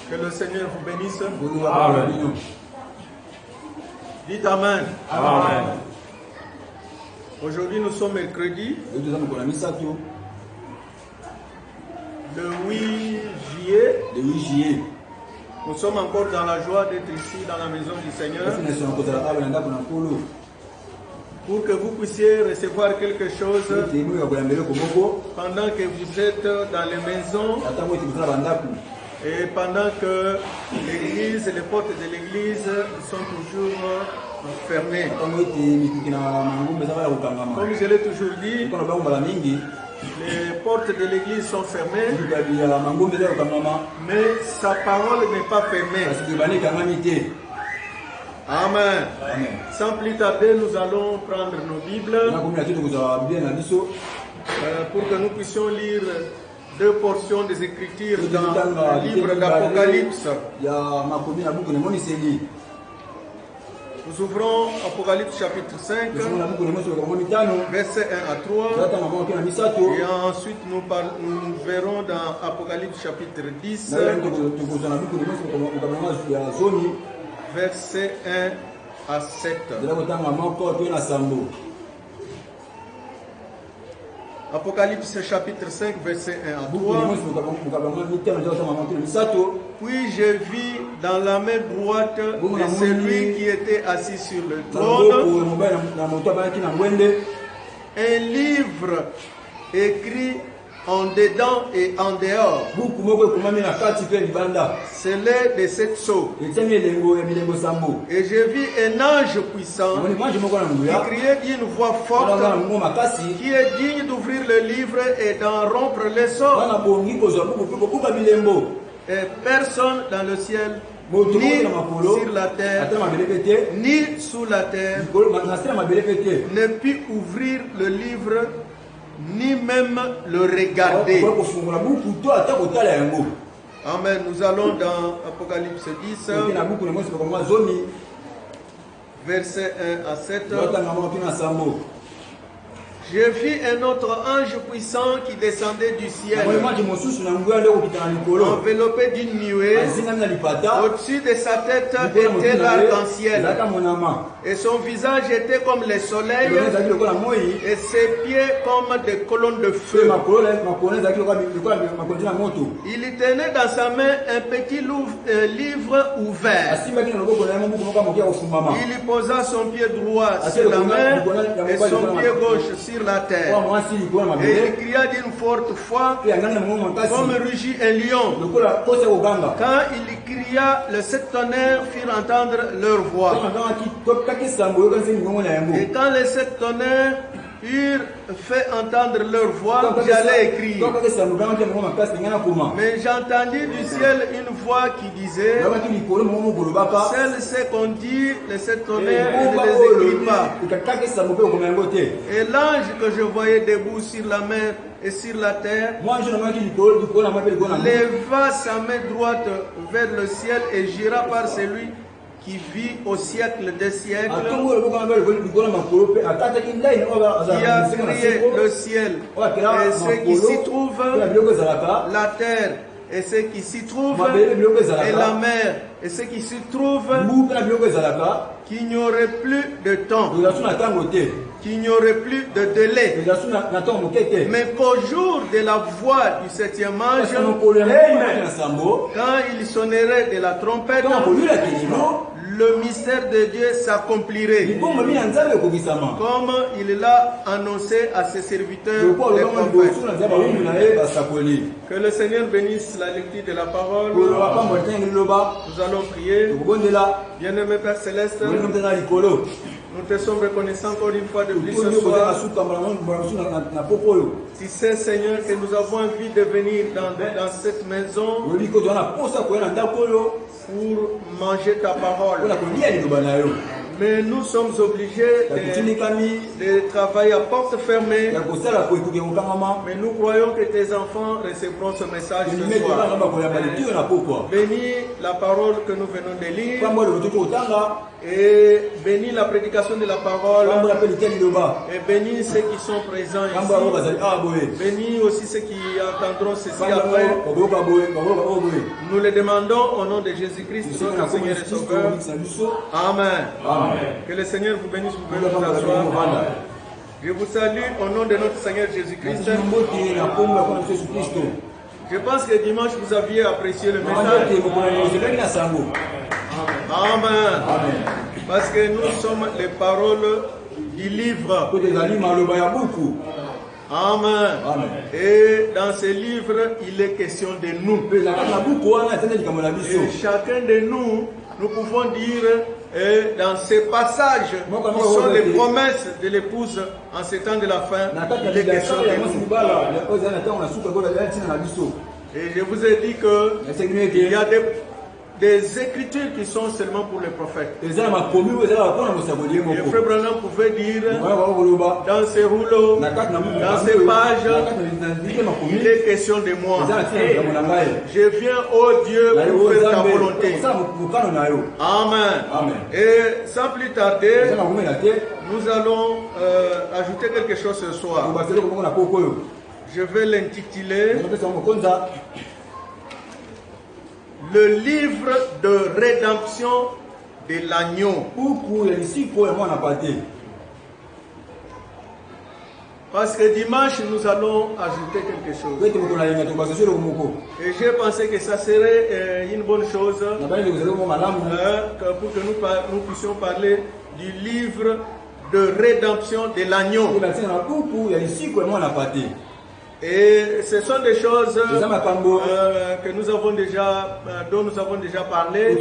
Que le Seigneur vous bénisse. Amen. Dites Amen. Amen. Aujourd'hui, nous sommes mercredi, le 8 juillet. Nous sommes encore dans la joie d'être ici dans la maison du Seigneur. Pour que vous puissiez recevoir quelque chose pendant que vous êtes dans les maisons et pendant que l'église, les portes de l'église sont toujours fermées. Comme je l'ai toujours dit, les portes de l'église sont fermées, mais sa parole n'est pas fermée. Amen. Sans plus tarder, nous allons prendre nos Bibles pour que nous puissions lire deux portions des Écritures dans le livre d'Apocalypse. Nous ouvrons Apocalypse chapitre 5, versets 1 à 3. Et ensuite nous verrons dans Apocalypse chapitre 10, versets 1 à 7. Apocalypse chapitre 5, verset 1 à 3. Puis je vis dans la main droite de celui qui était assis sur le trône un livre écrit en dedans et en dehors. C'est l'air de cette sceaux. Et je vis un ange puissant qui criait d'une voix forte, qui est digne d'ouvrir le livre et d'en rompre les sceaux. Et personne dans le ciel, ni sur la terre, ni sous la terre, ne put ouvrir le livre, ni même le regarder. Amen. Nous allons dans Apocalypse 10, verset 1 à 7. Je vis un autre ange puissant qui descendait du ciel, enveloppé d'une nuée. Au-dessus de sa tête était l'arc-en-ciel, et son visage était comme le soleil, et ses pieds comme des colonnes de feu. Il tenait dans sa main un petit livre ouvert. Il y posa son pied droit sur la main et son pied gauche sur la terre. Et il cria d'une forte voix, comme rugit un lion. Quand il cria, les sept tonnerres firent entendre leur voix. Et quand les sept tonnerres eurent fait entendre leur voix, j'allais écrire. Mais j'entendis du ciel une voix qui disait, seul sait qu'on dit les sept tonnerres et ne les écrit pas. Et l'ange que je voyais debout sur la mer et sur la terre leva sa main droite vers le ciel et jura par celui qui vit au siècle des siècles, qui a créé le ciel et ce qui s'y trouve, la terre et ce qui s'y trouve, et la mer et ce qui s'y trouve, qu'il n'y aurait plus de temps, qu'il n'y aurait plus de délai, mais qu'au jour de la voix du septième ange, quand il sonnerait de la trompette, le mystère de Dieu s'accomplirait, comme il l'a annoncé à ses serviteurs les prophètes. Que le Seigneur bénisse la lecture de la parole. Nous allons prier. Bien-aimé Père Céleste, nous te sommes reconnaissants encore une fois de plus ce soir. Tu sais, Seigneur, que nous avons envie de venir dans cette maison pour manger ta parole. Mais nous sommes obligés de travailler à porte fermée. Mais nous croyons que tes enfants recevront ce message ce soir. Bénis la parole que nous venons de lire. Et bénis la prédication de la parole. Et bénis ceux qui sont présents ici. Bénis aussi ceux qui entendront ceci après. Nous le demandons au nom de Jésus-Christ, notre Seigneur et Sauveur. Amen. Amen. Que le Seigneur vous bénisse, vous pouvez vous asseoir. Je vous salue au nom de notre Seigneur Jésus-Christ. Je pense que dimanche vous aviez apprécié le message. Amen. Amen. Parce que nous sommes les paroles du livre. Amen. Amen. Et dans ce livre, il est question de nous. Et chacun de nous, nous pouvons dire dans ces passages qui sont les promesses de l'épouse en ces temps de la fin, il est question de nous. Et je vous ai dit qu'il y a des écritures qui sont seulement pour les prophètes. Et Frère Branham pouvait dire dans ces rouleaux, dans ces pages, il est question de moi. Je viens, ô Dieu, pour faire ta volonté. Amen. Et sans plus tarder, nous allons ajouter quelque chose ce soir. Je vais l'intituler le livre de rédemption de l'agneau. Parce que dimanche, nous allons ajouter quelque chose. Et j'ai pensé que ça serait une bonne chose pour que nous puissions parler du livre de rédemption de l'agneau. Et ce sont des choses que nous avons déjà, dont nous avons déjà parlé.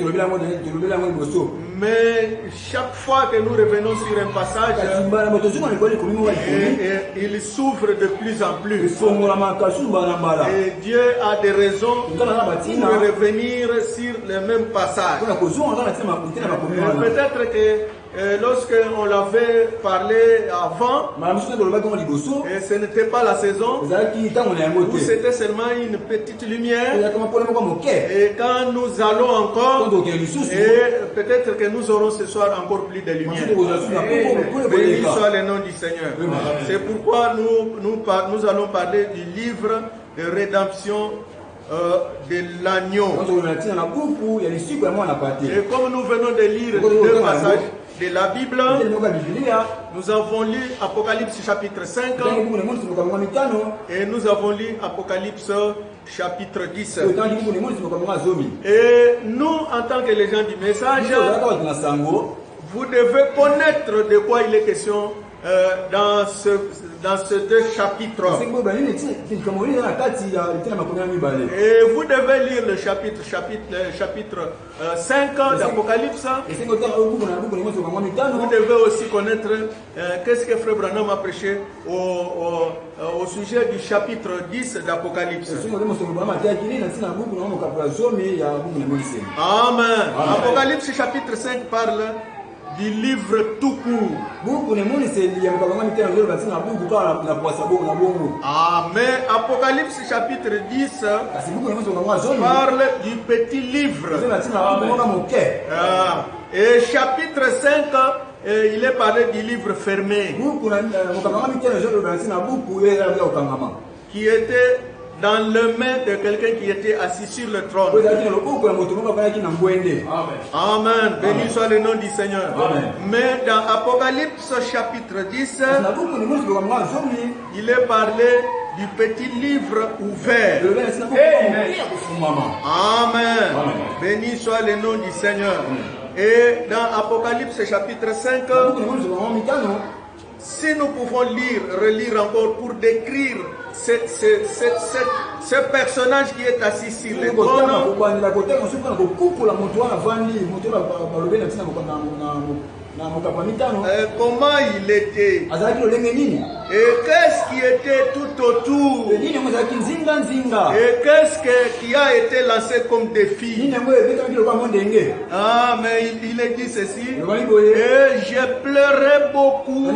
Mais chaque fois que nous revenons sur un passage, il s'ouvre de plus en plus. Et Dieu a des raisons pour revenir sur les mêmes passages. Peut-être que lorsque on l'avait parlé avant, et ce n'était pas la saison, où c'était seulement une petite lumière, et quand nous allons encore, et peut-être que nous aurons ce soir encore plus de lumière. Béni soit le nom du Seigneur. C'est pourquoi nous allons parler du livre de rédemption de l'agneau. Et comme nous venons de lire deux passages de la Bible, nous avons lu Apocalypse chapitre 5 et nous avons lu Apocalypse chapitre 10. Et nous, en tant que les gens du message, vous devez connaître de quoi il est question dans ce deux chapitres. Et vous devez lire le chapitre 5 d'Apocalypse. Vous devez aussi connaître qu'est-ce que Frère Branham a prêché au sujet du chapitre 10 d'Apocalypse. Amen. Apocalypse chapitre 5 parle du livre tout court. Ah, mais Apocalypse chapitre 10 parle du petit livre. Et chapitre 5, il est parlé du livre fermé, qui était dans le main de quelqu'un qui était assis sur le trône. Amen. Béni soit le nom du Seigneur. Amen. Mais dans Apocalypse chapitre 10, il est parlé du petit livre ouvert. Amen. Amen. Béni soit le nom du Seigneur. Et dans Apocalypse chapitre 5, si nous pouvons relire encore pour décrire ce personnage qui est assis sur le trône, comment il était et qu'est-ce qui était tout autour et qu'est-ce qui a été lancé comme défi. Ah, mais il est dit ceci, et je pleurais beaucoup.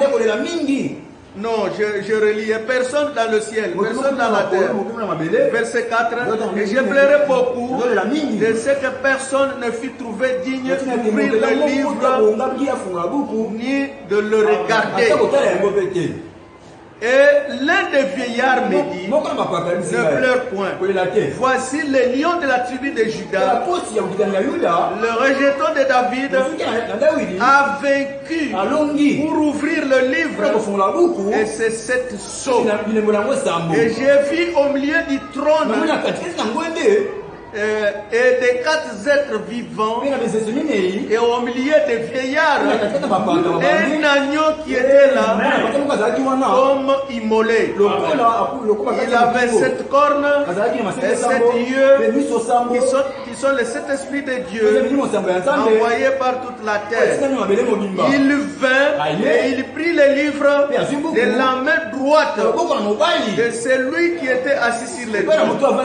Non, je relis. Personne dans le ciel, personne dans la terre. Verset 4. Et je pleurais beaucoup de ce que personne ne fut trouvé digne d'ouvrir le livre ni de le regarder. Et l'un des vieillards me dit, ne pleure point. Voici le lion de la tribu de Juda, le rejeton de David, a vaincu pour ouvrir le livre. Et c'est cette sceau. Et j'ai vu au milieu du trône et des 4 êtres vivants et au milieu des vieillards un agneau qui était là comme immolé. Il avait 7 cornes et 7 yeux qui sont les 7 esprits de Dieu envoyés par toute la terre. Il vint et il prit le livre de la main droite de celui qui était assis sur le trône.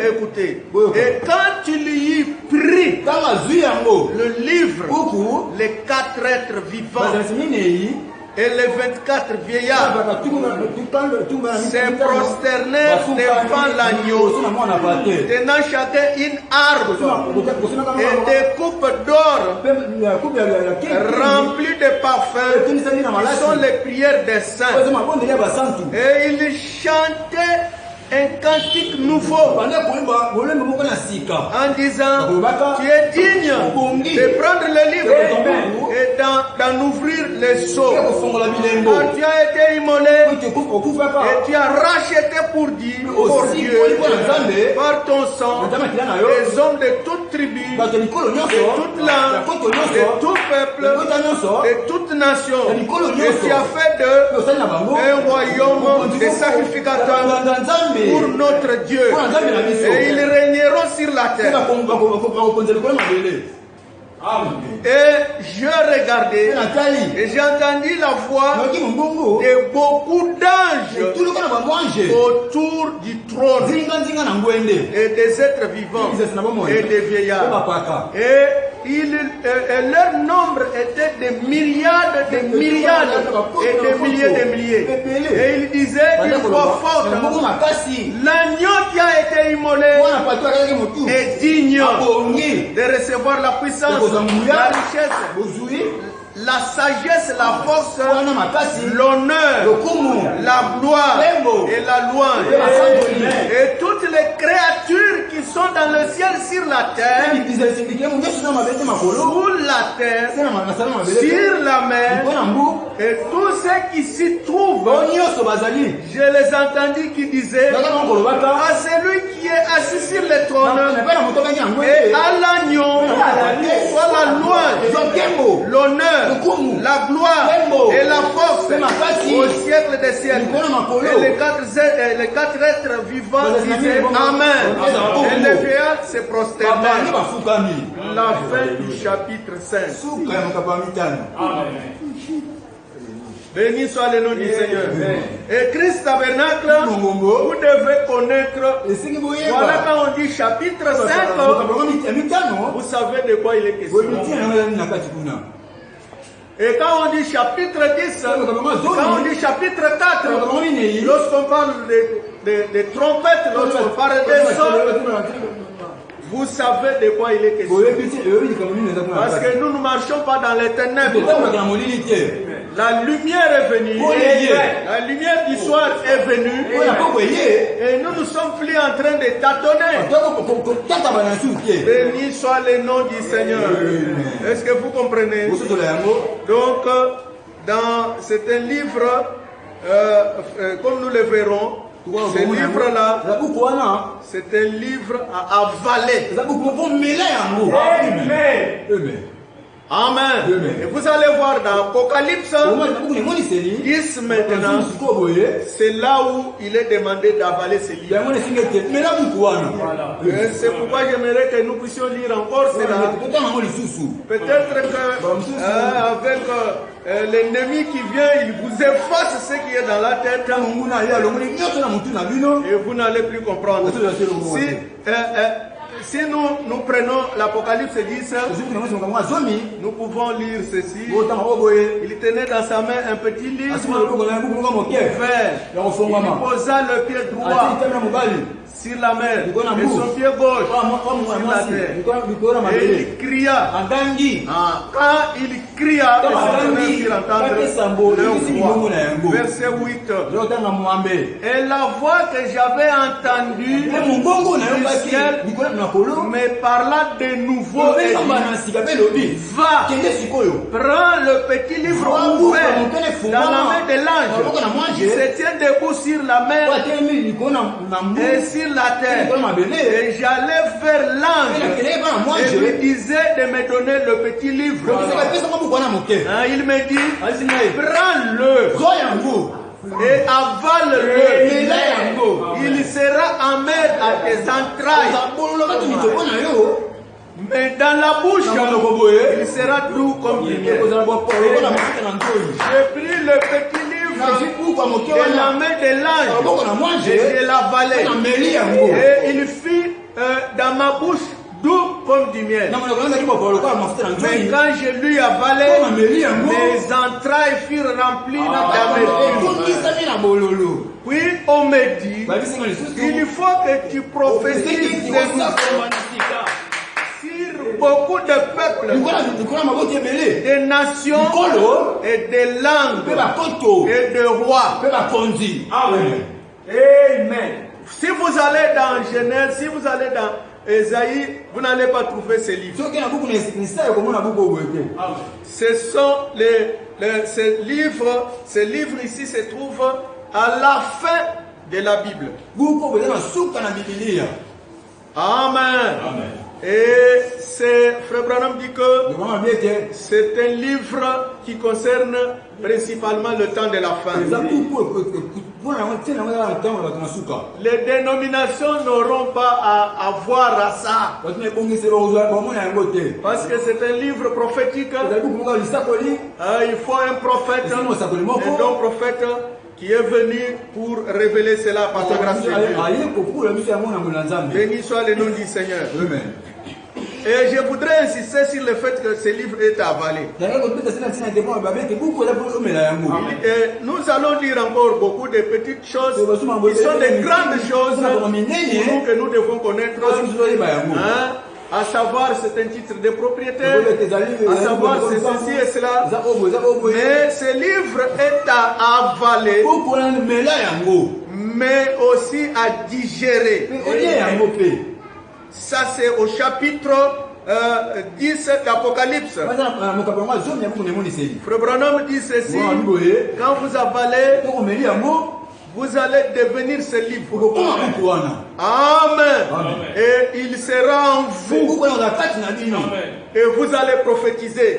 Écoutez, et quand il y prit le livre, les 4 êtres vivants et les 24 vieillards se prosternèrent devant l'agneau, tenant chacun une arme et des coupes d'or remplies de parfums, qui sont les prières des saints. Et ils chantaient un cantique nouveau en disant, tu es digne de prendre le livre et d'en ouvrir les sceaux. Car tu as été immolé et tu as racheté pour Dieu par ton sang les hommes de toute tribu, de toute langue, de tout peuple, de toute nation. Et tu as fait d'eux un royaume de sacrificateurs pour notre Dieu, et ils régneront sur la terre. Et je regardais et j'ai entendu la voix de beaucoup d'anges autour du trône et des êtres vivants et des vieillards. Et leur nombre était de myriades et de milliers. Et il disait d'une voix forte, l'agneau qui a été immolé est digne de recevoir la puissance, la richesse, la sagesse, la force, l'honneur, la gloire et la louange. Et toutes les créatures qui sont dans le ciel, sur la terre, sous la terre, sur la mer, et tous ceux qui s'y trouvent, je les entendis qui disaient à celui qui est assis sur le trône et à l'agneau soit la louange, l'honneur, la gloire et la force au siècle des siècles. Et les 4 êtres vivants disaient Amen. Et les vieillards se prosternèrent. La fin du chapitre 5. Béni soit le nom du Seigneur. Et Christ Tabernacle, vous devez connaître. Voilà quand on dit chapitre 5, vous savez de quoi il est question. Et quand on dit chapitre 10, quand on dit chapitre 4, lorsqu'on parle de trompettes, lorsqu'on parle des sons, vous savez de quoi il est question. Parce que nous ne marchons pas dans les ténèbres. La lumière est venue. La lumière du soir est venue. Et nous ne sommes plus en train de tâtonner. Béni soit le nom du Seigneur. Est-ce que vous comprenez? Donc, c'est un livre, comme nous le verrons, ce livre-là, c'est un livre à avaler. Amen. Et vous allez voir dans Apocalypse 10 maintenant, c'est là où il est demandé d'avaler ces livres. C'est pourquoi j'aimerais que nous puissions lire encore cela. Peut-être que avec l'ennemi qui vient, il vous efface ce qui est dans la tête et vous n'allez plus comprendre. Si nous prenons l'Apocalypse 10, nous pouvons lire ceci. Il tenait dans sa main un petit livre vert. Il posa le pied droit sur la mer et son pied gauche sur la terre. Et il cria. Quand il cria, les firent entendre leur voix. Verset 8. Et la voix que j'avais entendue du ciel me parla de nouveau et dit, va, prends le petit livre ouvert dans la main de l'ange qui se tient debout sur la mer et sur la terre. Et j'allais vers l'ange et lui disais de me donner le petit livre. Il me dit, prends-le et avale-le. Il sera amer à tes entrailles. Mais dans la bouche, il sera doux comme du miel. J'ai pris le petit livre de la main de l'ange et je l'avalai. Et il fit dans ma bouche doux comme du miel. Mais quand je lui avalai, mes entrailles furent remplies d'amertume. Puis on me dit, il faut que tu prophétises sur beaucoup de peuples, des nations et des langues et de rois. Amen. Si vous allez dans Genèse, si vous allez dans Ésaïe, vous n'allez pas trouver ces livres. Ce sont ces livres ici se trouvent à la fin de la Bible. Amen. Et Frère Branham dit que c'est un livre qui concerne principalement le temps de la fin. Les dénominations n'auront pas à avoir à ça. Parce que c'est un livre prophétique. Il faut un prophète, un don prophète qui est venu pour révéler cela par sa grâce de Dieu. Béni soit le nom du Seigneur. Amen. Et je voudrais insister sur le fait que ce livre est avalé. Nous allons lire encore beaucoup de petites choses qui sont des grandes choses que nous devons connaître. À savoir, c'est un titre de propriété, à savoir, c'est ceci et cela. Mais ce livre est à avaler, mais aussi à digérer. Ça, c'est au chapitre 10 d'Apocalypse. Frère Branham dit ceci, quand vous avalez, vous allez devenir ce livre. Amen. Et il sera en vous. Et vous allez prophétiser.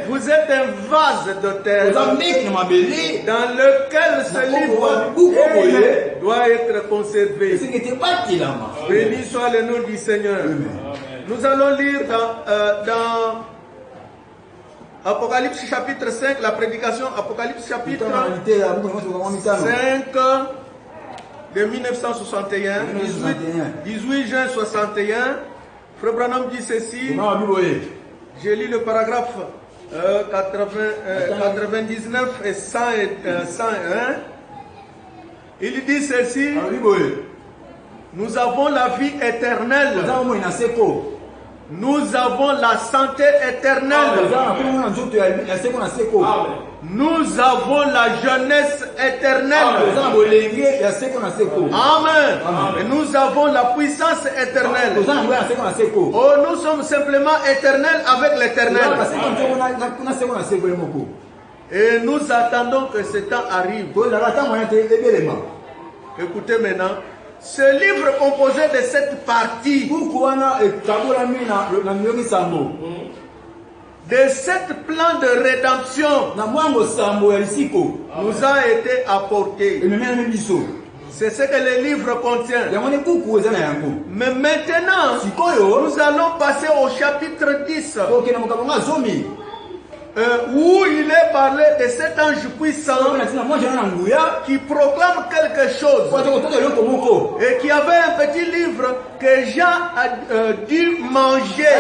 Vous êtes un vase de terre dans lequel ce livre doit être conservé. Béni soit le nom du Seigneur. Nous allons lire dans Apocalypse chapitre 5, la prédication Apocalypse chapitre 5 de 1961, 18 juin 61. Frère Branham dit ceci, j'ai lu le paragraphe 99 et 101. Il dit ceci, nous avons la vie éternelle. Nous avons la santé éternelle. Nous avons la jeunesse éternelle. Amen. Et nous avons la puissance éternelle. Oh, nous sommes simplement éternels avec l'éternel. Et nous attendons que ce temps arrive. Écoutez maintenant. Ce livre composé de cette partie de cette plan de rédemption nous a été apporté. C'est ce que le livre contient. Mais maintenant, nous allons passer au chapitre 10. Où il est parlé de cet ange puissant qui proclame quelque chose et qui avait un petit livre que Jean a dû manger.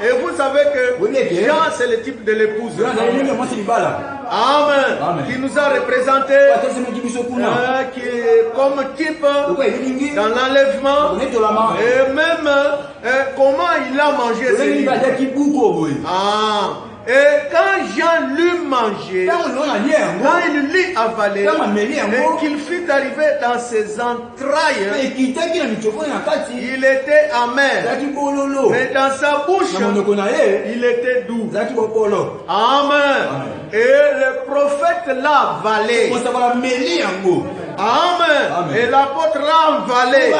Et vous savez que Jean c'est le type de l'épouse. Amen. Qui nous a représenté qui est comme type dans l'enlèvement et même comment il a mangé ce livre. Et quand Jean l'eut mangé, quand il l'eut avalé, et qu'il fut arrivé dans ses entrailles, il était amer. Mais dans sa bouche, il était doux. Amen. Et le prophète l'a avalé. Amen. Et l'apôtre l'a avalé.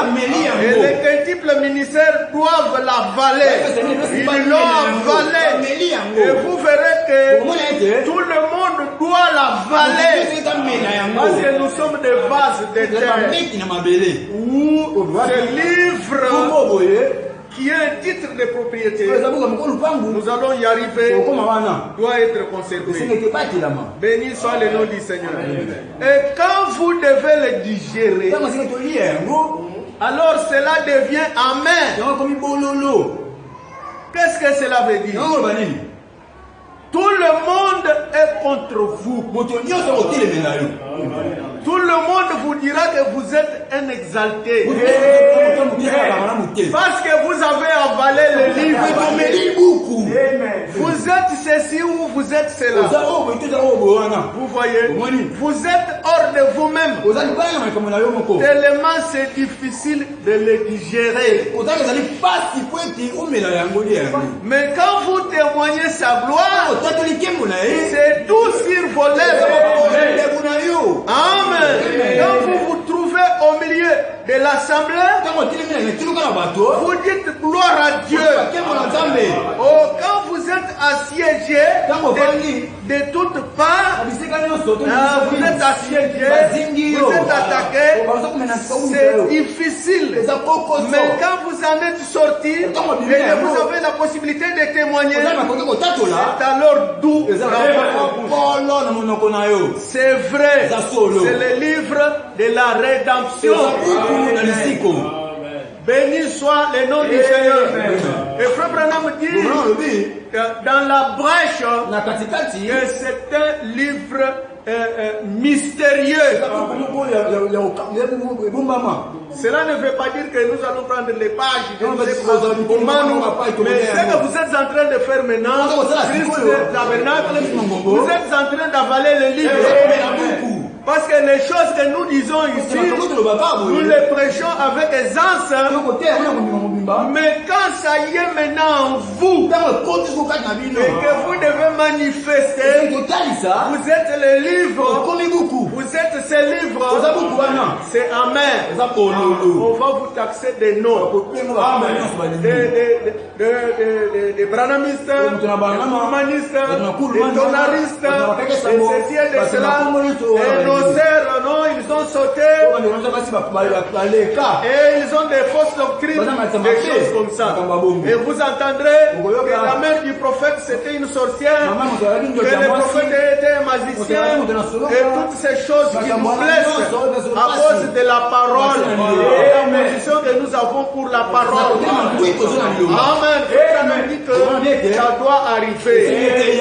Et les multiples ministères doivent l'avaler. Ils l'ont avalé. Et vous verrez que tout le monde doit l'avaler. Parce que nous sommes des vases de terre. Où ce livre qui est un titre de propriété, nous allons y arriver, doit être conservé. Béni soit le nom du Seigneur. Et quand vous devez le digérer, alors cela devient amer. Qu'est-ce que cela veut dire? Tout le monde est contre vous. Tout le monde vous dira que vous êtes un exalté. Parce que vous avez avalé le livre. Vous êtes ceci ou vous êtes cela. Vous voyez, vous êtes hors de vous-même. Tellement c'est difficile de le digérer. Mais quand vous témoignez sa gloire, c'est tout sur vos lèvres. Amen. Quand vous vous trouvez au milieu de l'assemblée, vous dites gloire à Dieu. Oh, quand vous êtes assiégé de toutes parts, vous êtes assiégé, vous êtes attaqué, c'est difficile. Mais quand vous en êtes sorti et que vous avez la possibilité de témoigner, c'est alors doux. C'est vrai, c'est le livre de la rédemption. Béni soit le nom du Seigneur. Et Frère Branham dit dans la brèche que c'est un livre mystérieux. Cela ne veut pas dire que nous allons prendre les pages de mais ce que vous êtes en train de faire maintenant, vous êtes en train d'avaler le livre. Parce que les choses que nous disons ici, nous les prêchons avec aisance. Mais quand ça y est maintenant en vous, et que vous devez manifester, vous êtes le livre, vous êtes ces livres, c'est amen. On va vous taxer des noms, des branamistes, des humanistes, des donaristes, des ceci et de cela. Nos sœurs, non, ils ont sauté. Et ils ont des fausses doctrines, des choses comme ça. Et vous entendrez que la mère du prophète c'était une sorcière, que le prophète était un magicien, et toutes ces choses qui nous blessent à cause de la parole et la position que nous avons pour la parole. Amen. Et ça nous dit que ça doit arriver.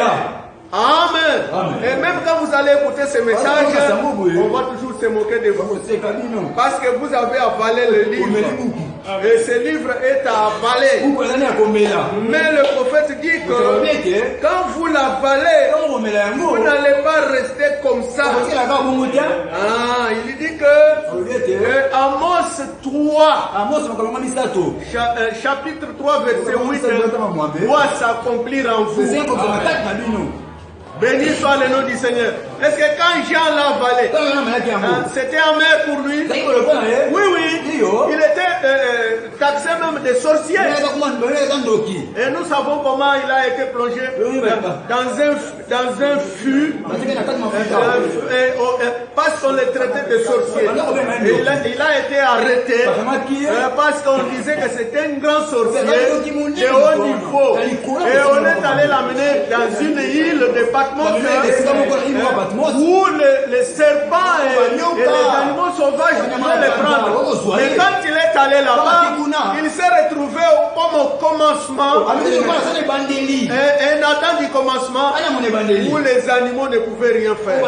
Amen. Et même quand vous allez écouter ce message, on va toujours se moquer de vous. Parce que vous avez avalé le livre. Et ce livre est à avaler. Mais le prophète dit que quand vous l'avalez, vous n'allez pas rester comme ça. Il dit que Amos 3, chapitre 3, verset 8, doit s'accomplir en vous. Béni soit le nom du Seigneur. Est-ce que quand Jean l'a avalé, c'était amer pour lui? Oui, oui. Il était taxé même de sorcier. Et nous savons comment il a été plongé dans un fût parce qu'on le traitait de sorcier. Et il a été arrêté parce qu'on disait que c'était un grand sorcier de haut niveau. Et on est allé l'amener dans une île de Patmos où les serpents et les animaux sauvages pouvaient les prendre. Et quand il est allé là-bas, il s'est retrouvé au commencement, un Nathan du commencement, où les animaux ne pouvaient rien faire.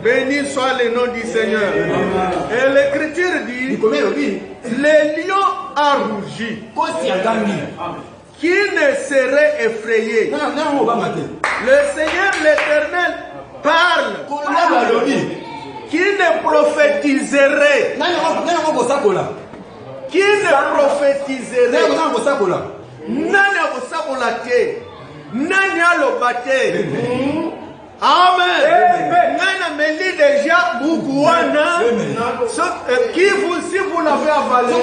Béni soit le nom du Seigneur. Et l'Écriture dit, les lions a rougi. Qui ne serait effrayé? Le Seigneur l'Éternel parle. Qui ne prophétiserait? Qui ne prophétiserait? Amen. Nana me dit déjà Bougouana. Si vous l'avez avalé,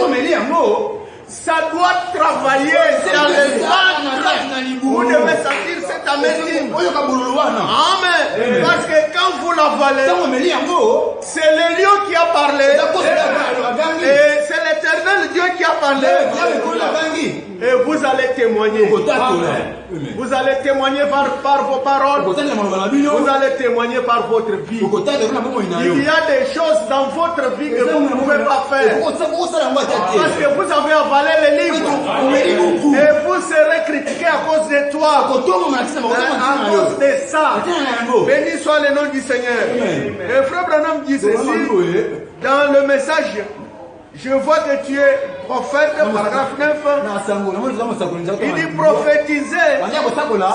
ça doit travailler dans le ventre. Vous devez sentir cette amertume. Amen. Parce que quand vous l'avalez, c'est le lion qui a parlé. Et c'est l'Éternel Dieu qui a parlé. Et vous allez témoigner. Vous allez témoigner par vos paroles. Vous allez témoigner par votre vie. Il y a des choses dans votre vie que vous ne pouvez pas faire. Parce que vous avez avalé les livres. Et vous serez critiqué à cause de toi. À cause de ça. Béni soit le nom du Seigneur. Et Frère Branham dit ceci dans le message. Je vois que tu es prophète, paragraphe 9. Il dit prophétiser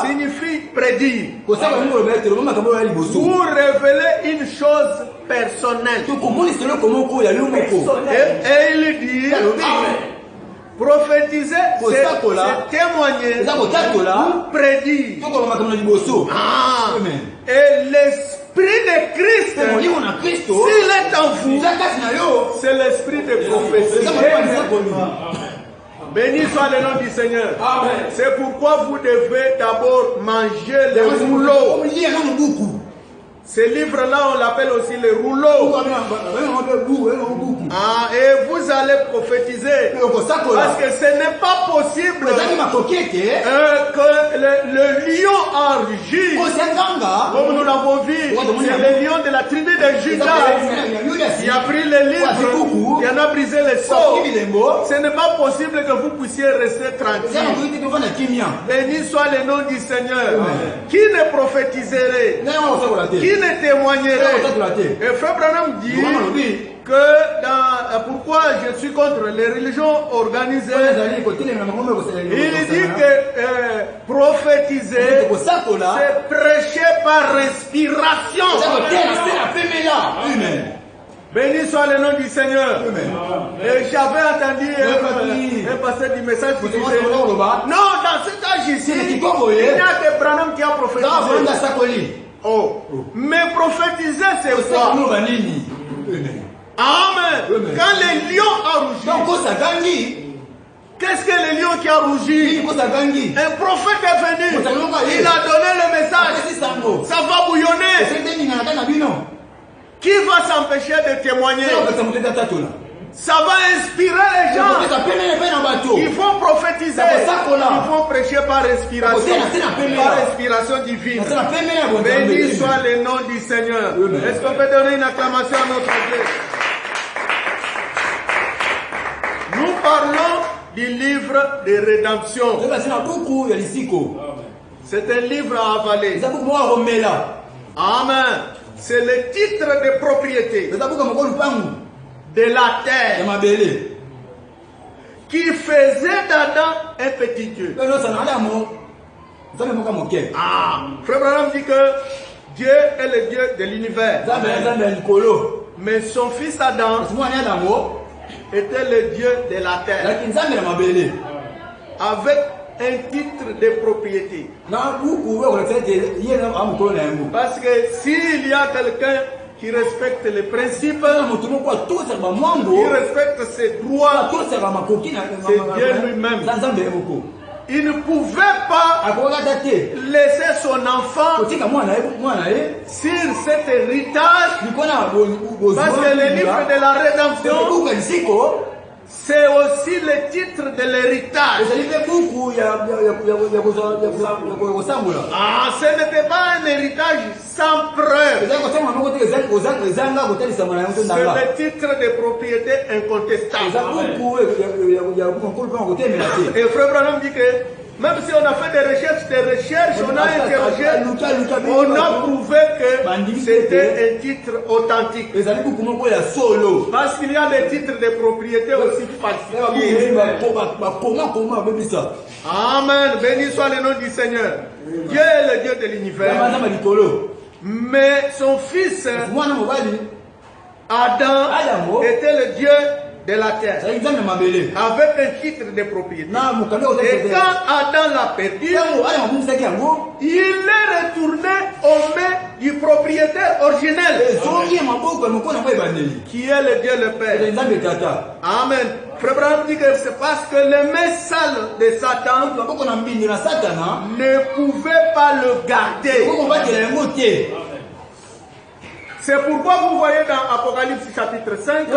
signifie prédire. Ou révéler une chose personnelle. Et il dit prophétiser, c'est témoigner ou prédire. Et l'esprit de Christ, s'il est en vous, c'est l'esprit de prophétie. Béni soit le nom du Seigneur. C'est pourquoi vous devez d'abord manger les rouleaux. Ces livres-là, on l'appelle aussi les rouleaux. Et vous allez prophétiser. Parce que ce n'est pas possible que le lion a rugi. Comme nous l'avons vu, c'est le lion de la tribu de Juda qui a pris les livres, qui en a brisé les sceaux. Ce n'est pas possible que vous puissiez rester tranquille. Béni soit le nom du Seigneur. Qui ne prophétiserait? Qui ne témoignerait? Et Frère Branham dit que pourquoi je suis contre les religions organisées. Il dit que prophétiser, c'est prêcher par respiration. Béni soit le nom du Seigneur. Et j'avais entendu un pasteur du message qui disait non, dans cet âge ici, il n'y a que Branham qui a prophétisé. Mais prophétiser, c'est quoi? Amen. Quand les lions ont rougi, qu'est-ce que les lions qui ont rougi? Un prophète est venu. Il a donné le message. Ça va bouillonner. Qui va s'empêcher de témoigner? Ça va inspirer les gens. Il faut prophétiser. Il faut prêcher par respiration. Par respiration divine. Béni soit le nom du Seigneur. Est-ce qu'on peut donner une acclamation à notre Dieu? Nous parlons du livre de rédemption. C'est un livre à avaler. Amen. C'est le titre de propriété de la terre qui faisait d'Adam un petit Dieu. Frère Branham dit que Dieu est le Dieu de l'univers. Mais son fils Adam était le Dieu de la terre. Avec un titre de propriété. Parce que s'il y a quelqu'un qui respecte les principes, qui respecte ses droits, c'est Dieu lui-même. Il ne pouvait pas laisser son enfant sur cet héritage, parce que le livre de la rédemption, c'est aussi le titre de l'héritage. Ah, ce n'était pas un héritage sans preuve. C'est le titre de propriété incontestable. Et Frère Branham dit que même si on a fait des recherches, on a interrogé, on a prouvé que c'était un titre authentique. Parce qu'il y a des titres de propriété aussi falsifiés. Amen. Béni soit le nom du Seigneur. Dieu est le Dieu de l'univers. Mais son fils, Adam, était le Dieu de la terre, avec un titre de propriété. Et quand Adam l'a perdu, il est retourné aux mains du propriétaire originel, qui est le Dieu le Père. Amen. Frère Branham dit que c'est parce que les mains sales de Satan ne pouvaient pas le garder. C'est pourquoi vous voyez dans Apocalypse chapitre 5,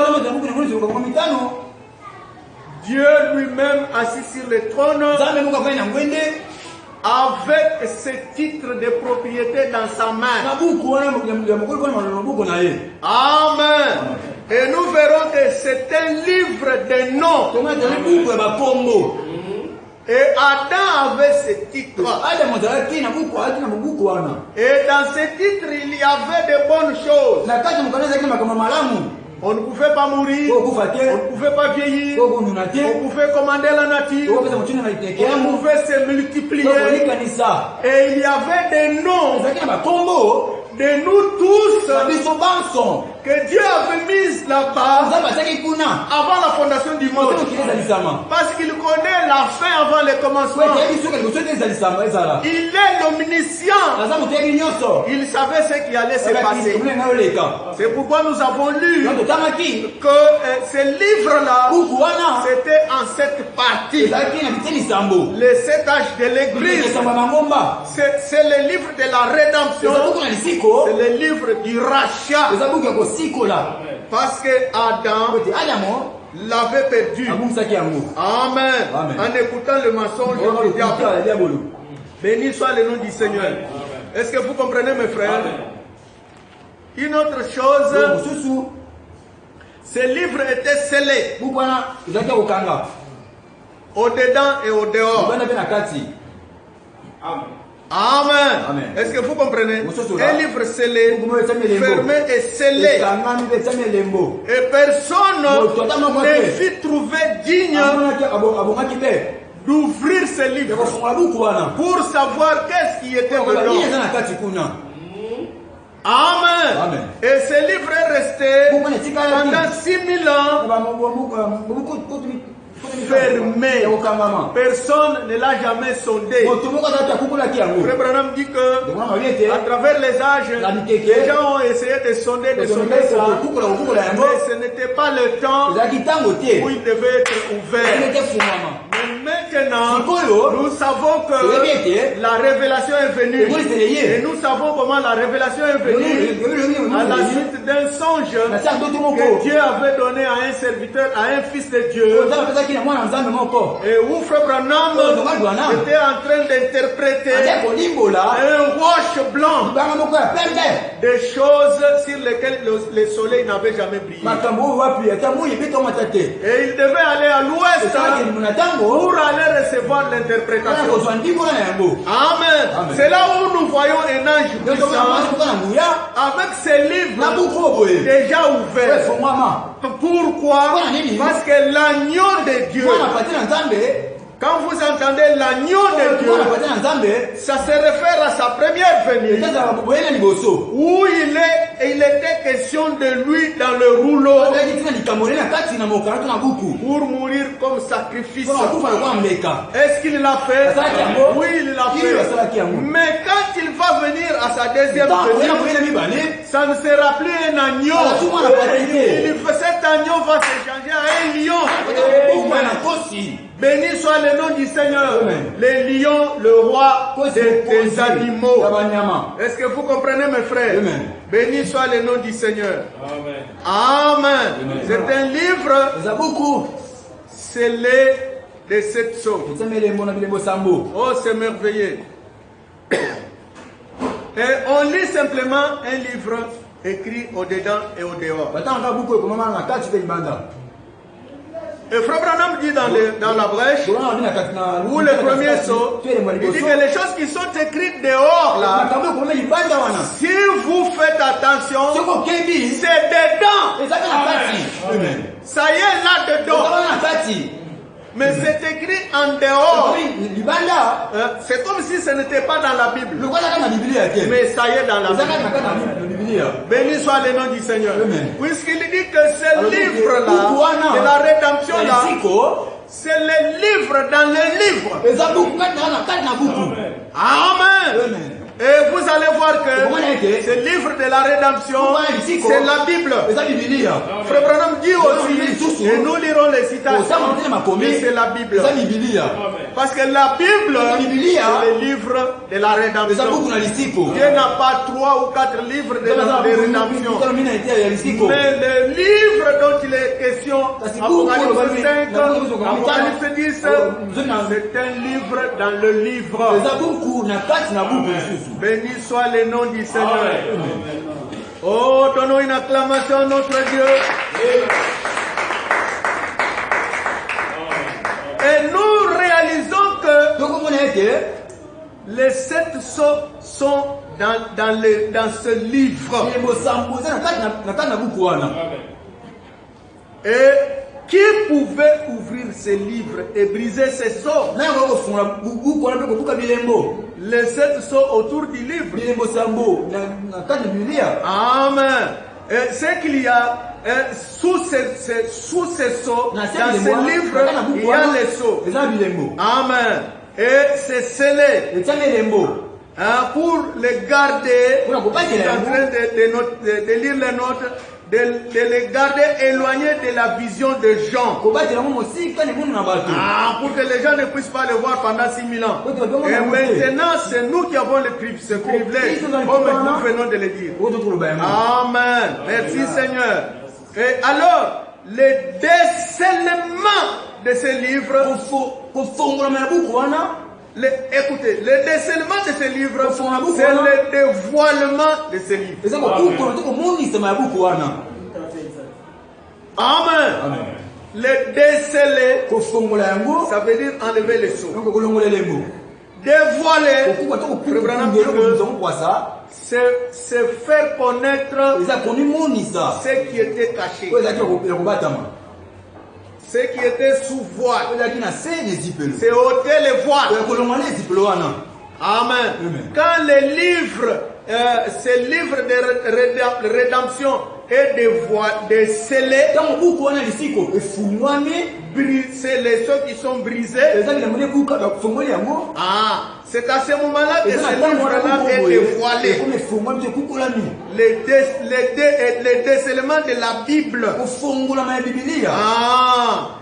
Dieu lui-même assis sur le trône, avec ce titre de propriété dans sa main. Amen. Et nous verrons que c'est un livre de noms. Et Adam avait ce titre. Et dans ce titre, il y avait de bonnes choses. On ne pouvait pas mourir, on ne pouvait pas vieillir, on pouvait commander la nature, on pouvait se multiplier. Et il y avait des noms de nous tous que Dieu avait mis là-bas avant la fondation du monde. Parce qu'il connaît la fin avant le commencement. Il est l'omniscient. Il savait ce qui allait se passer. C'est pourquoi nous avons lu que ce livre-là, c'était en 7 parties. Les 7 âges de l'église. C'est le livre de la rédemption. C'est le livre du rachat. Parce que Adam l'avait perdu. Amen. En écoutant le mensonge du diable. Béni soit le nom du Seigneur. Est-ce que vous comprenez, mes frères? Une autre chose, ce livre était scellé au-dedans et au-dehors. Amen. Est-ce que vous comprenez? Un livre scellé, fermé et scellé. Et personne ne fut trouvé digne d'ouvrir ce livre pour savoir qu'est-ce qui était dedans. Amen. Et ce livre est resté pendant 6000 ans fermé. Personne ne l'a jamais sondé. Frère Branham dit que à travers les âges, les gens ont essayé de sonder ça, mais ce n'était pas le temps où il devait être ouvert. Mais maintenant, nous savons que la révélation est venue. Et nous savons comment la révélation est venue à la suite d'un songe que Dieu avait donné à un serviteur, à un fils de Dieu. Et où Frère Branham était en train d'interpréter un roche blanc, des choses sur lesquelles le soleil n'avait jamais brillé. Et il devait aller à l'ouest pour aller recevoir l'interprétation. Amen. C'est là où nous voyons un ange puissant avec ses livres déjà ouverts. Pourquoi? Parce que l'agneau de Dieu Quand vous entendez l'agneau de Dieu, ça se réfère à sa première venue, où il était question de lui dans le rouleau pour mourir comme sacrifice. Est-ce qu'il l'a fait? Oui, il l'a fait. Mais quand il va venir à sa deuxième venue, ça ne sera plus un agneau. Cet agneau va se changer à un lion. Béni soit le nom du Seigneur. Les lions, le roi des animaux. Est-ce que vous comprenez, mes frères? Béni soit le nom du Seigneur. Amen. C'est un livre scellé de 7 sceaux. Oh, c'est merveilleux. Et on lit simplement un livre écrit au-dedans et au-dehors. Et Frère Branham dit dans la brèche, où le premier sceau, il dit que les choses qui sont écrites dehors là, si vous faites attention, c'est dedans. Ça y est là-dedans. Mais c'est écrit en dehors. C'est comme si ce n'était pas dans la Bible. Mais ça y est dans la Bible. Béni soit le nom du Seigneur. Puisqu'il dit que ce livre-là, de la rédemption là, c'est le livre dans le livre. Amen. Et vous allez voir que ce livre de la rédemption, c'est la Bible. Frère Branham dit aussi, et nous lirons les citations, mais c'est la Bible. Parce que la Bible, c'est le livre de la rédemption. Dieu n'a pas 3 ou 4 livres de rédemption. Mais le livre dont il est question, Apocalypse 5, Apocalypse 10, c'est un livre dans le livre. Béni soit le nom du Seigneur. Oh, donnons une acclamation à notre Dieu. Et nous réalisons que les 7 sceaux sont dans ce livre. Et qui pouvait ouvrir ces livres et briser ces sceaux? Les 7 sceaux autour du livre. Amen. Et ce qu'il y a sous ces sceaux, dans ce livre, il y a les sceaux. Amen. Et c'est scellé. Pour les garder, je suis en train de lire les notes. De les garder éloignés de la vision de Jean. Pour que les gens ne puissent pas le voir pendant 6000 ans. Et maintenant, c'est nous qui avons ce privilège, comme nous venons de le dire. Amen. Merci Seigneur. Et alors, le décèlement de ce livre, écoutez, le décèlement de ce livre, c'est le dévoilement de ce livre. Amen. Le déceler, ça veut dire enlever les sceaux. Dévoiler, c'est faire connaître ce qui était caché. Ce qui était sous voile, c'est ôter les voiles. Amen. Quand le livre, ce livre de rédemption est décelé, c'est les sceaux qui sont brisés. C'est à ce moment-là que ce livre-là est dévoilé. Le décèlement de la Bible.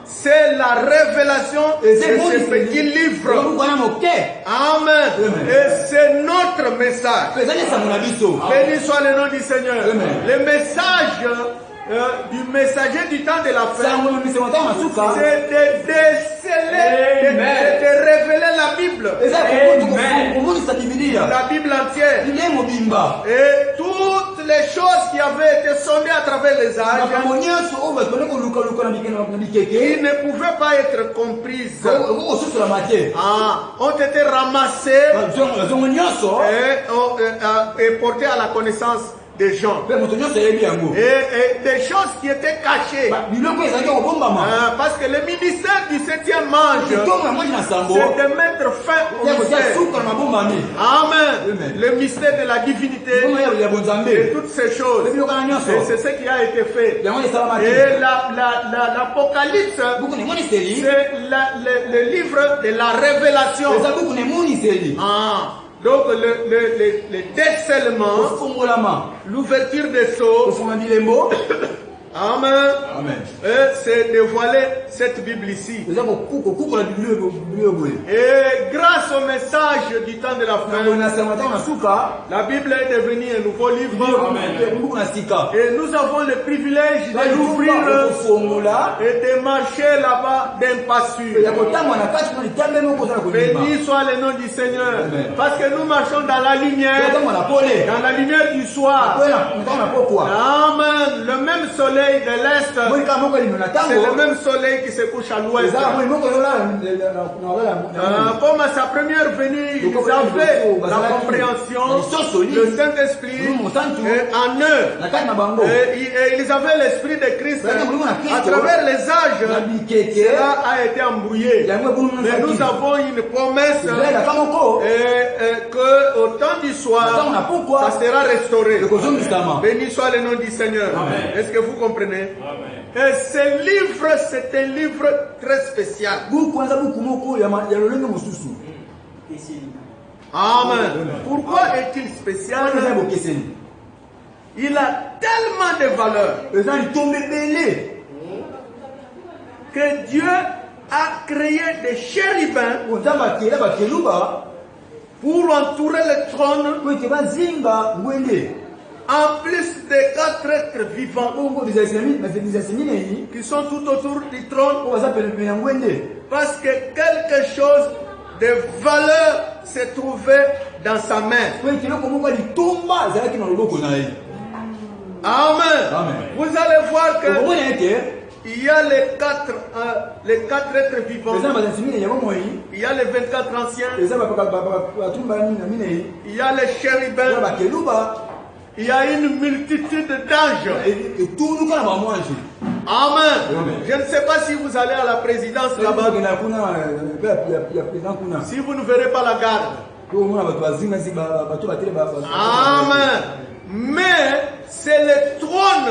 C'est la révélation de ce petit livre. Amen. Et c'est notre message. Béni soit le nom du Seigneur. Le message du messager du temps de la fin, c'est de déceler, de révéler la Bible. La Bible entière. Et toutes les choses qui avaient été sondées à travers les âges, qui ne pouvaient pas être comprises, ont été ramassées et portées à la connaissance des gens. Et des choses qui étaient cachées. Parce que le ministère du 7e ange, c'est de mettre fin au mystère. Amen. Le mystère de la divinité et toutes ces choses. Et c'est ce qui a été fait. Et l'Apocalypse, c'est le livre de la révélation. Donc le décèlement, l'ouverture des sceaux, Amen. C'est dévoiler cette Bible ici. Et grâce au message du temps de la fin, la Bible est devenue un nouveau livre. Et nous avons le privilège de l'ouvrir et de marcher là-bas d'un pas sûr. Béni soit le nom du Seigneur. Parce que nous marchons dans la lumière du soir. Amen. Le même soleil de l'Est, c'est le même soleil qui se couche à l'Ouest. Comme à sa première venue, ils avaient la compréhension, le Saint-Esprit en eux. Et ils avaient l'Esprit de Christ. À travers les âges, cela a été embrouillé. Mais nous avons une promesse qu'au temps du soir, ça sera restauré. Béni soit le nom du Seigneur. Est-ce que vous comprenez? Et ce livre, c'est un livre très spécial. Amen. Pourquoi est-il spécial? Il a tellement de valeur que Dieu a créé des chérubins pour entourer le trône, en plus des 4 êtres vivants qui sont tout autour du trône, parce que quelque chose de valeur s'est trouvé dans sa main. Amen. Vous allez voir que il y a les 4 êtres vivants, il y a les 24 anciens, il y a les chérubins, il y a une multitude d'anges. Amen. Je ne sais pas si vous allez à la présidence là-bas. Si vous ne verrez pas la garde. Amen. Mais c'est le trône.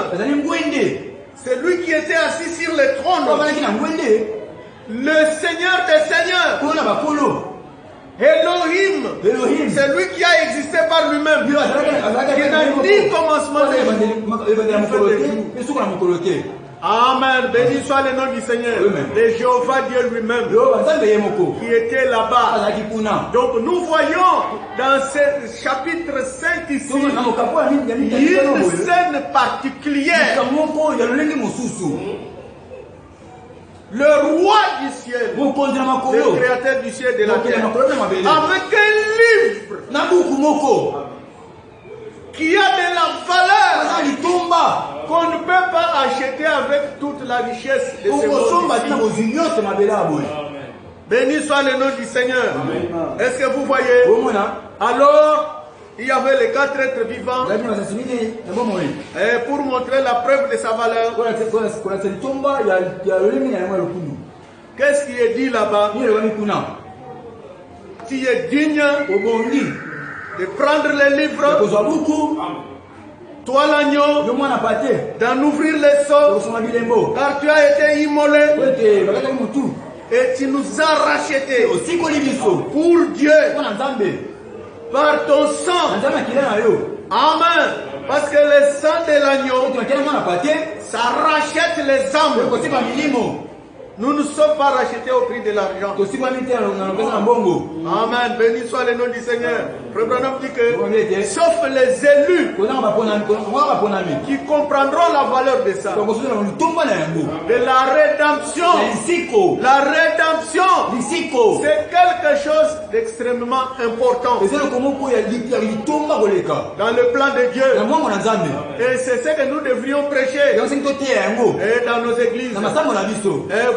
C'est lui qui était assis sur le trône. Le Seigneur des Seigneurs. Elohim, c'est lui qui a existé par lui-même. Il n'a ni commencement ni fin. Amen. Béni soit le nom du Seigneur. De Jéhovah Dieu lui-même qui était là-bas. Donc nous voyons dans ce chapitre 5 ici une scène particulière. Le roi du ciel, le créateur du ciel et de la terre, avec un livre qui a de la valeur qu'on ne peut pas acheter avec toute la richesse de ce monde. Béni soit le nom du Seigneur. Est-ce que vous voyez? Alors, il y avait les 4 êtres vivants. Et pour montrer la preuve de sa valeur, qu'est-ce qui est dit là-bas? Tu es digne de prendre les livres, toi l'agneau, d'en ouvrir les seaux, car tu as été immolé et tu nous as rachetés pour Dieu par ton sang. Amen. Parce que le sang de l'agneau, ça rachète les âmes. Nous ne sommes pas rachetés au prix de l'argent. Amen. Béni soit le nom du Seigneur. Frère Branham dit que sauf les élus qui comprendront la valeur de ça. De la rédemption. La rédemption, c'est quelque chose d'extrêmement important dans le plan de Dieu. Et c'est ce que nous devrions prêcher et dans nos églises. Et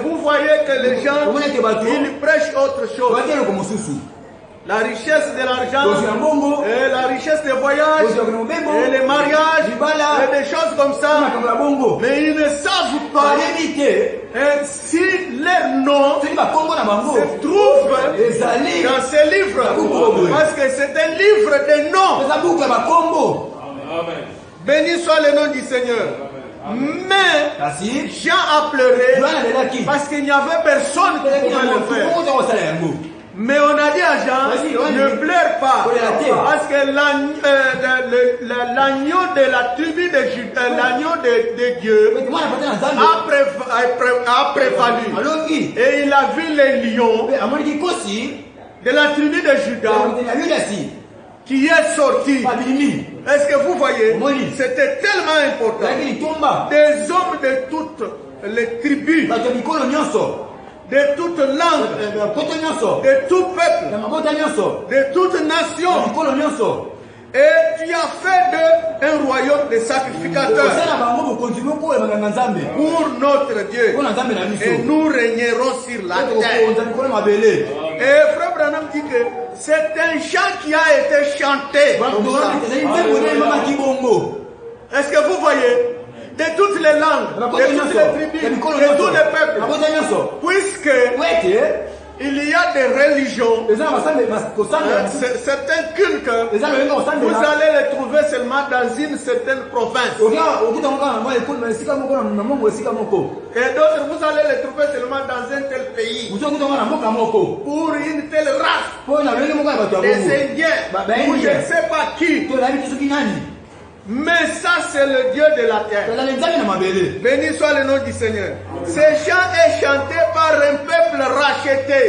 vous voyez que les gens, ils prêchent autre chose. la richesse de l'argent, et la richesse des voyages, et les mariages, et des choses comme ça. Mais ils ne savent pas si leur nom se trouve dans ces livres. Parce que c'est un livre de noms. Béni soit le nom du Seigneur. Mais Jean a pleuré parce qu'il n'y avait personne qui pouvait le faire. Mais on a dit à Jean, ne pleure pas, parce que l'agneau de la tribu de Juda, l'agneau de Dieu, a prévalu. Et il a vu les lions de la tribu de Juda qui est sorti. Est-ce que vous voyez? C'était tellement important. Des hommes de toutes les tribus, de toute langue, de tout peuple, de toute nation. Et tu as fait d'eux un royaume de sacrificateurs pour notre Dieu. Et nous régnerons sur la terre. Et Frère Branham dit que c'est un chant qui a été chanté. Est-ce que vous voyez? De toutes les langues, de toutes les tribus, de tous les peuples. Puisque il y a des religions, certains cultes, vous allez les trouver seulement dans une certaine province. Et d'autres, vous allez les trouver seulement dans un tel pays. Pour une telle race. Des Indiens, ou je ne sais pas qui. Mais ça, c'est le Dieu de la terre. Béni soit le nom du Seigneur. Ce chant est chanté par un peuple racheté.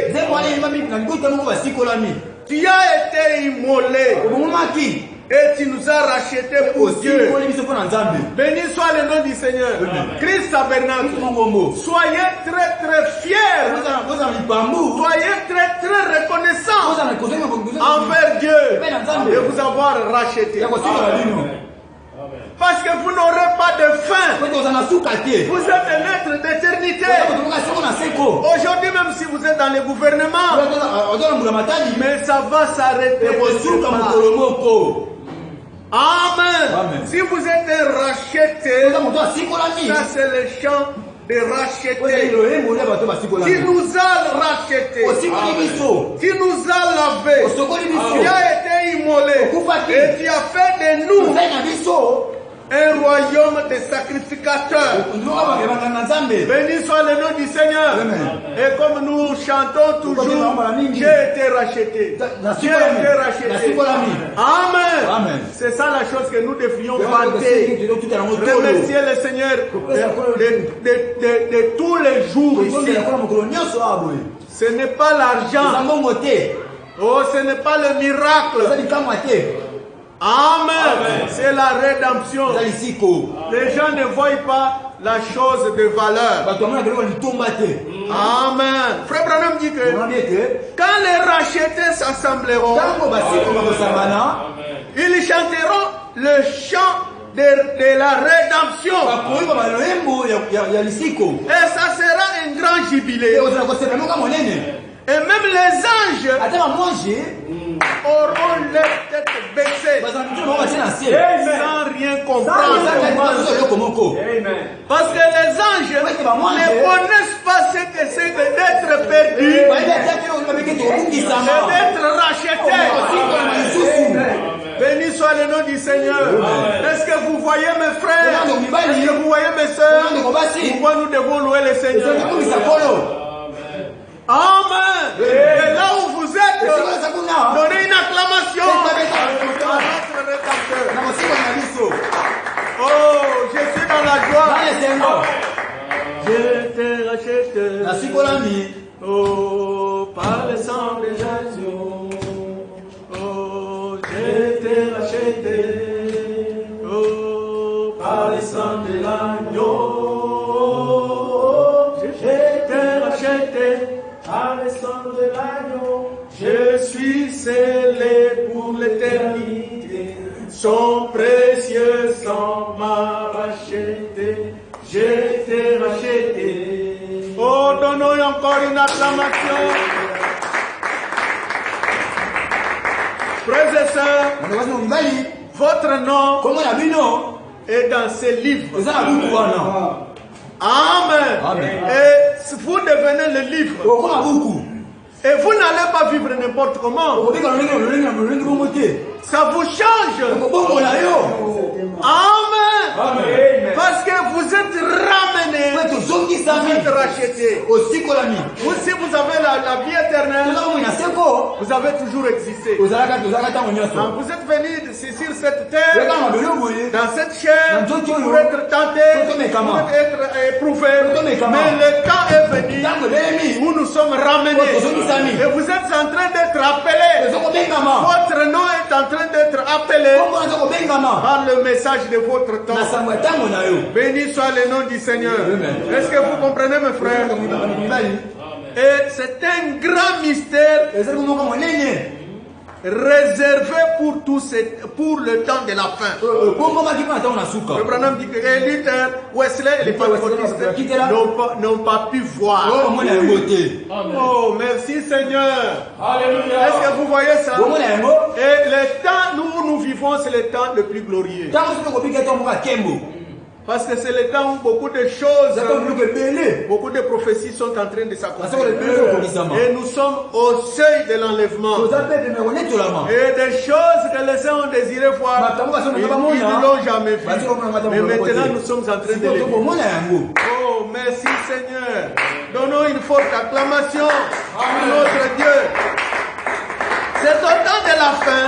Tu as été immolé. Et tu nous as rachetés pour Dieu. Béni soit le nom du Seigneur. Christ tabernacle. Soyez très très fiers. Soyez très très reconnaissants envers Dieu de vous avoir racheté. Parce que vous n'aurez pas de fin. Vous êtes un être d'éternité. Aujourd'hui, même si vous êtes dans le gouvernement, mais ça va s'arrêter. Amen. Si vous êtes racheté, ça c'est le chant de racheter. Qui nous a racheté, qui nous a lavé, qui a été immolé, et qui a fait de nous un royaume de sacrificateurs. Béni soit le nom du Seigneur. Et comme nous chantons toujours, j'ai été racheté. J'ai été racheté. Amen. C'est ça la chose que nous devrions vanter. Remercier le Seigneur de tous les jours ici. Ce n'est pas l'argent. Oh, ce n'est pas le miracle. Amen. C'est la rédemption. Les gens ne voient pas la chose de valeur. Amen. Frère Branham dit que quand les rachetés s'assembleront, ils chanteront le chant de la rédemption. Et ça sera un grand jubilé. Et même les anges auront les têtes baissées sans rien comprendre. Parce que les anges ne connaissent pas ce que c'est que d'être perdu et d'être racheté. Béni soit le nom du Seigneur. Est-ce que vous voyez mes frères? Est-ce que vous voyez mes soeurs? Pourquoi nous devons louer le Seigneur? Amen. Et là où vous êtes, donnez une acclamation à notre Rédempteur. Oh, je suis dans la joie. Je t'ai racheté. Oh, par le sang de Jésus. Oh, je t'ai racheté. Oh, par le sang de l'agneau. Je t'ai racheté. Par le sang de l'agneau, je suis scellé pour l'éternité. Son précieux sang m'a racheté. Je t'ai racheté. Oh, donnons encore une acclamation. Frères et sœurs, votre nom est dans ces livres. Amen. Et vous devenez le livre. Et vous n'allez pas vivre n'importe comment. Ça vous change. Amen. Parce que vous êtes ramenés. Vous êtes rachetés. Si vous avez la vie éternelle, vous avez toujours existé. Quand vous êtes venus sur cette terre, dans cette chair, pour être tentés, pour être éprouvés. Mais le temps est venu où nous sommes ramenés. Et vous êtes en train d'être appelés. Votre nom est en train d'être appelé par le message de votre temps. Béni soit le nom du Seigneur. Est-ce que vous comprenez, mes frères? Et c'est un grand mystère réservé pour le temps de la fin. Le Branham dit que Luther, Wesley et les pentecôtistes n'ont pas pu voir. Oh, merci Seigneur. Est-ce que vous voyez ça? Et le temps où nous vivons, c'est le temps le plus glorieux. Parce que c'est le temps où beaucoup de choses, beaucoup de prophéties sont en train de s'accomplir. Et nous sommes au seuil de l'enlèvement. Et des choses que les uns ont désiré voir, ils ne l'ont jamais vu. Mais maintenant nous sommes en train de les vivre. Oh, merci Seigneur. Donnons une forte acclamation à notre Dieu. C'est au temps de la fin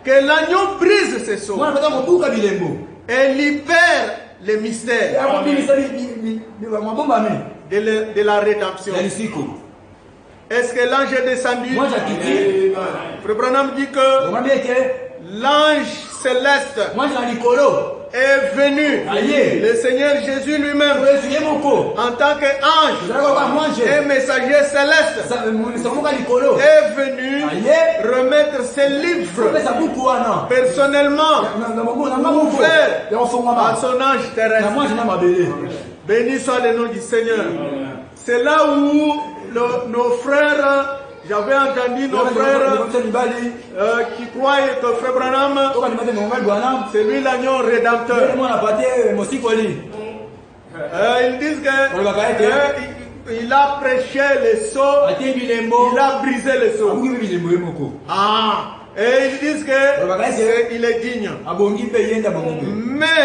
que l'agneau brise ses sceaux et libère les mystères de la rédemption. Est-ce que l'ange est descendu? Frère Branham dit que l'ange céleste est venu. Le Seigneur Jésus lui-même, en tant qu'ange et messager céleste, est venu remettre ses livres personnellement ouvert à son ange terrestre. Béni soit le nom du Seigneur. C'est là où nos frères, j'avais entendu nos frères qui croient que Frère Branham, c'est lui l'agneau rédempteur. Ils disent qu'il a prêché les sceaux, il a brisé les sceaux. Et ils disent qu'il est digne. Mais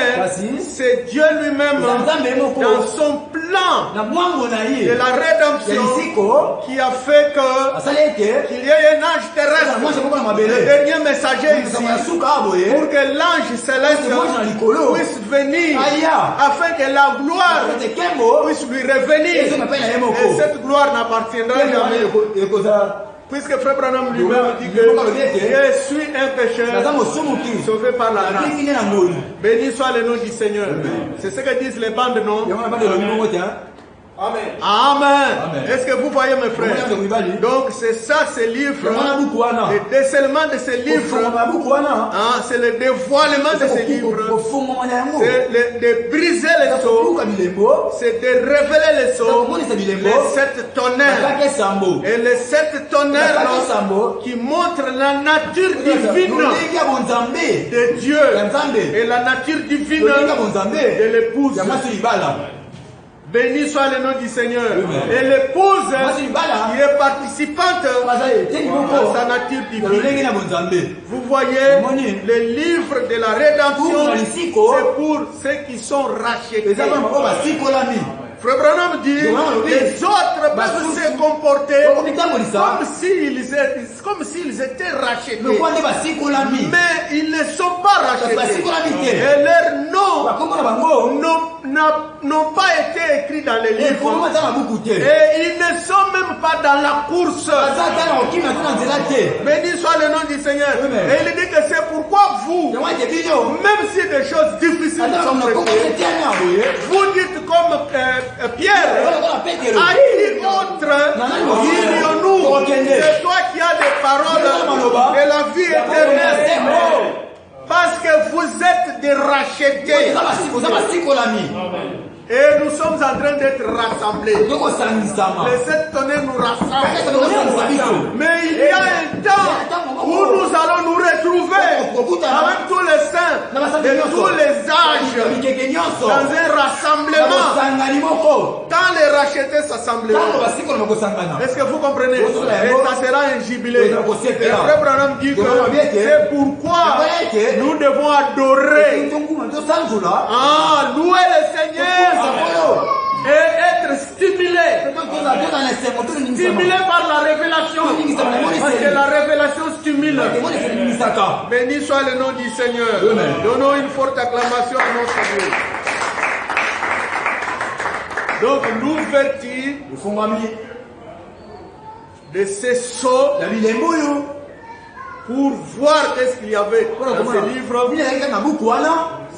c'est Dieu lui-même, dans son plan de la rédemption, qui a fait qu'il y ait un ange terrestre, le dernier messager ici, pour que l'ange céleste puisse venir, afin que la gloire puisse lui revenir. Et cette gloire n'appartiendra jamais. Puisque Frère Branham lui-même dit que je suis un pécheur sauvé par la grâce. Béni soit le nom du Seigneur. C'est ce que disent les bandes, non? Amen. Amen. Est-ce que vous voyez, mes frères? Donc c'est ça, ces livres, le décèlement de ces livres, c'est le dévoilement de ces livres, c'est de briser les sceaux, c'est de révéler les sceaux, les 7 tonnerres, et les 7 tonnerres qui montrent la nature divine de Dieu et la nature divine de l'épouse. Béni soit le nom du Seigneur. Et l'épouse qui est participante à sa nature divine. Vous voyez, le livre de la rédemption, c'est pour ceux qui sont rachetés. Frère Branham dit, les autres peuvent se comporter comme s'ils étaient rachetés. Mais ils ne sont pas rachetés. Et leurs noms n'ont pas été écrits dans les livres. Et ils ne sont même pas dans la course. Béni soit le nom du Seigneur. Et il dit que c'est pourquoi vous, même si des choses difficiles sont prêtées, vous dites comme Pierre, à qui autre irions-nous? C'est toi qui as des paroles de la vie éternelle. Parce que vous êtes des rachetés. Et nous sommes en train d'être rassemblés. Les 7 tonnerres nous rassemblent. Mais il y a un temps où nous allons nous retrouver avec tous les saints de tous les âges dans un rassemblement. Quand les rachetés s'assembleront. Est-ce que vous comprenez? Et ça sera un jubilé. Le frère Branham dit que c'est pourquoi nous devons adorer, louer le Seigneur et être stimulé par la révélation, parce que la révélation stimule. Béni soit le nom du Seigneur. Donnons une forte acclamation à notre Dieu. Donc l'ouverture de ces sceaux pour voir qu'est-ce qu'il y avait dans ces livres,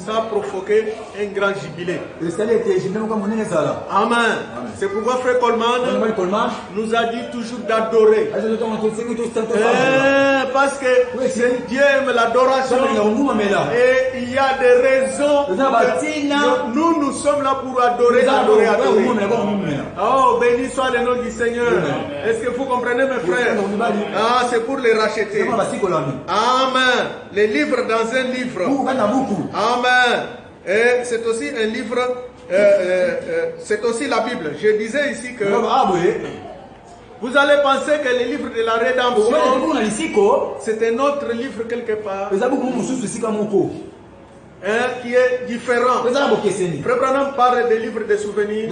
ça a provoqué un grand jubilé. Amen. C'est pourquoi Frère Coleman nous a dit toujours d'adorer. Parce que Dieu aime l'adoration. Et il y a des raisons. Nous sommes là pour adorer. Oh, béni soit le nom du Seigneur. Est-ce que vous comprenez, mes frères? Ah, c'est pour les racheter. Amen. Les livres dans un livre. Amen. Et c'est aussi un livre, c'est aussi la Bible. Je disais ici que vous allez penser que le livre de la rédemption, c'est un autre livre quelque part, qui est différent. Frère Branham parle des livres de souvenirs,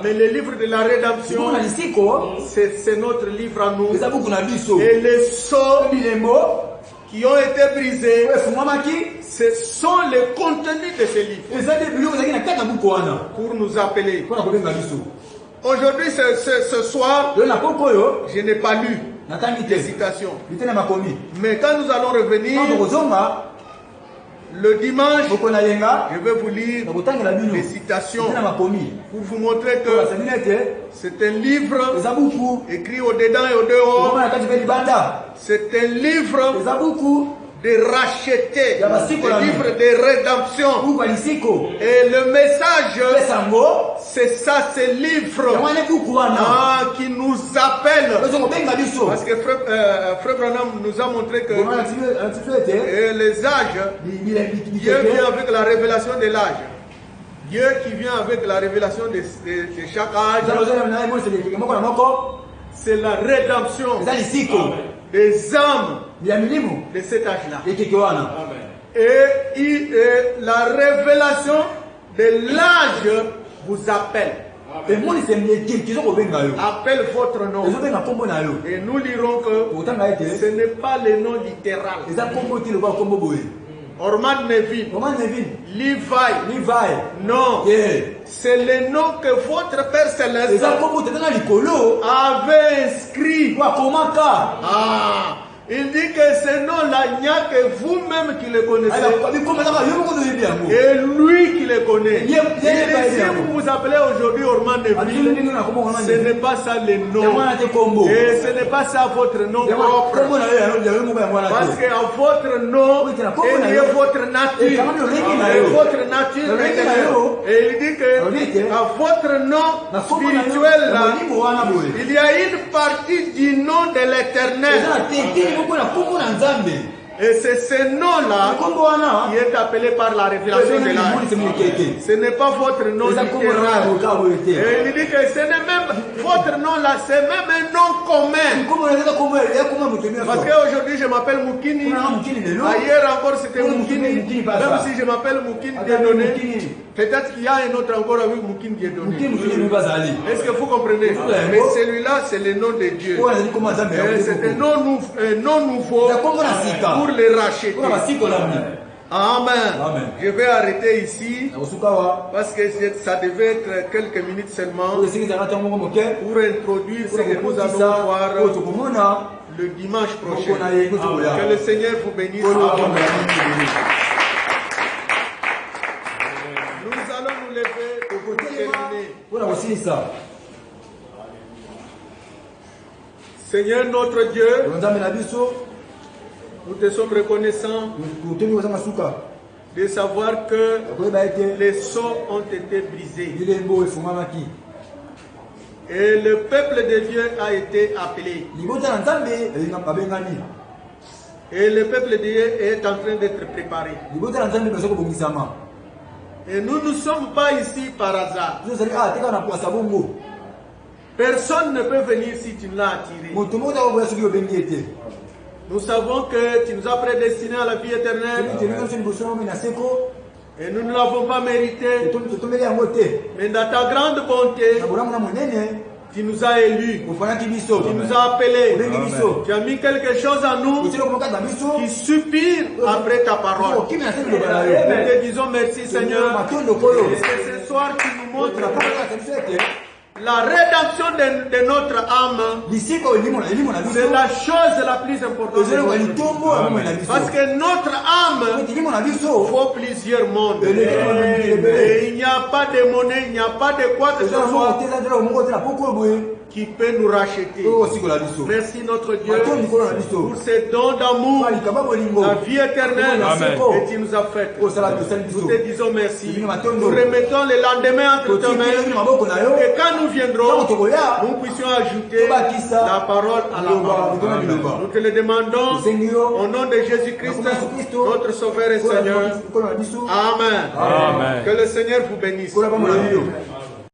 mais le livre de la rédemption, c'est notre livre à nous. Et les sceaux qui ont été brisés, ce sont les contenus de ces livres pour nous appeler. Aujourd'hui, ce soir, je n'ai pas lu des citations. Mais quand nous allons revenir le dimanche, je vais vous lire les citations pour vous montrer que c'est un livre écrit au-dedans et au-dehors. C'est un livre de racheter, le livre de rédemption. Et le message, c'est ça, ce livre qui nous appelle. Parce que Frère Branham nous a montré que les âges, Dieu vient avec la révélation de l'âge. Dieu qui vient avec la révélation de chaque âge, c'est la rédemption des âmes de cet âge-là. Et la révélation de l'âge vous appelle. Appelle votre nom. Et nous lirons que ce n'est pas le nom littéral. Orman Nevin, Levi, non, c'est le nom que votre Père Céleste avait inscrit. Il dit que ce nom-là, il n'y a que vous-même qui le connaissez. Et lui qui le connaît. Et si vous vous appelez aujourd'hui Orman Neville, ce n'est pas ça le nom. Et ce n'est pas ça votre nom propre. Parce qu'à votre nom, il y a votre nature. Et votre nature. Et il dit que à votre nom spirituel là, il y a une partie du nom de l'Éternel. Et c'est ce nom-là qui est appelé par la révélation de l'âge. Ce n'est pas votre nom littéral. Et il dit que ce n'est même votre nom-là, c'est même un nom commun. Parce qu'aujourd'hui je m'appelle Moukini. Ailleurs encore c'était Moukini. Même si je m'appelle Moukini Dieudonné, peut-être qu'il y a un autre encore avec Moukini Dieudonné. Est-ce que vous comprenez? Mais celui-là c'est le nom de Dieu. C'est un nom nouveau pour les racheter. Amen. Je vais arrêter ici parce que ça devait être quelques minutes seulement pour introduire ce que nous allons voir le dimanche prochain. Que le Seigneur vous bénisse. Nous allons nous lever pour terminer. Seigneur notre Dieu, nous te sommes reconnaissants de savoir que les sceaux ont été brisés. Et le peuple de Dieu a été appelé. Et le peuple de Dieu est en train d'être préparé. Et nous ne sommes pas ici par hasard. Personne ne peut venir si tu ne l'as attiré. Nous savons que tu nous as prédestinés à la vie éternelle. Et nous ne l'avons pas mérité. Mais dans ta grande bonté, tu nous as élus, tu nous as appelés, tu as mis quelque chose en nous qui suppire après ta parole. Nous te disons merci Seigneur. Et c'est ce soir tu nous montres la rédemption de notre âme. C'est la chose la plus importante. Parce que notre âme vaut plusieurs mondes. Et il n'y a pas de monnaie, il n'y a pas de quoi que ce soit qui peut nous racheter. Merci notre Dieu pour ces dons d'amour, la vie éternelle que tu nous as faite. Nous te disons merci. Nous remettons le lendemain entre tes mains. Et quand nous viendrons, nous puissions ajouter la parole à la parole. Nous te le demandons au nom de Jésus-Christ, notre Sauveur et Seigneur. Amen. Que le Seigneur vous bénisse.